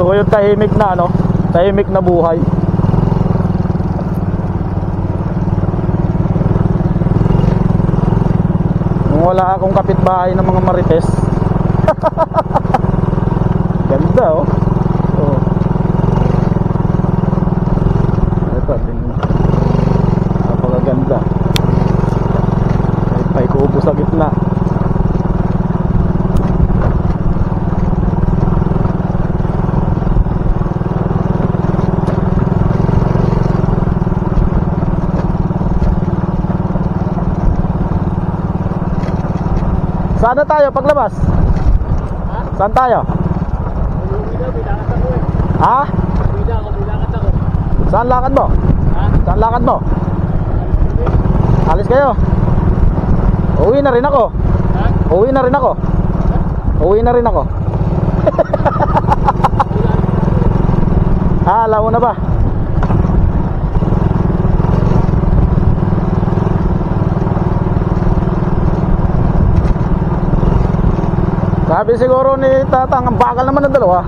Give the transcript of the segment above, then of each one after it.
ko yung tahimik na ano, tahimik na buhay. Kung wala akong kapitbahay ng mga marites. Ganda oh. Oh. Ito, tingnan. Napakaganda. May paikubo sa gitna. Saan na tayo paglabas? Ha? Saan tayo? Ha? Saan lakad mo? Ha? Saan lakad mo? Alis kayo? Uwi na rin ako. Ha? Uwi na rin ako. Ha? Uwi na rin ako. Ha, alam mo na ba? Sabi siguro ni Tatang, ang bakal naman ng dalawa.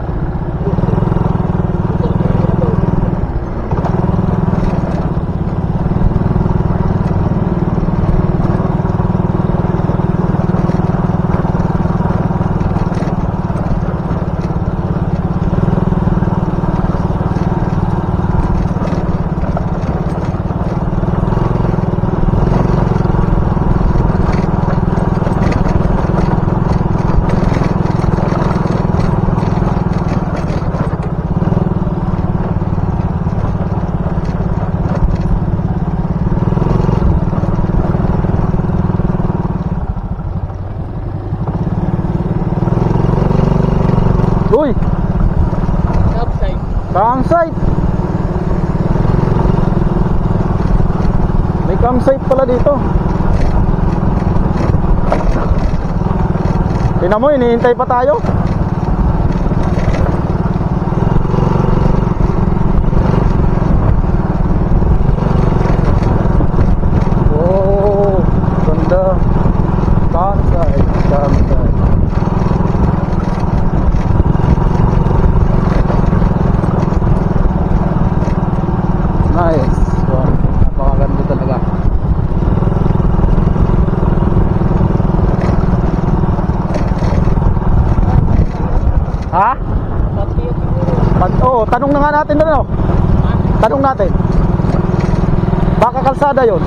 Uy! Campsite. Campsite! May campsite pala dito. Tingnan mo, hinihintay pa tayo. Oh, ganda. Campsite, campsite. Nice. Wow, napakaganda talaga. Ha? Oh, tanong na nga natin doon, ano? Tanong natin. Baka kalsada 'yon.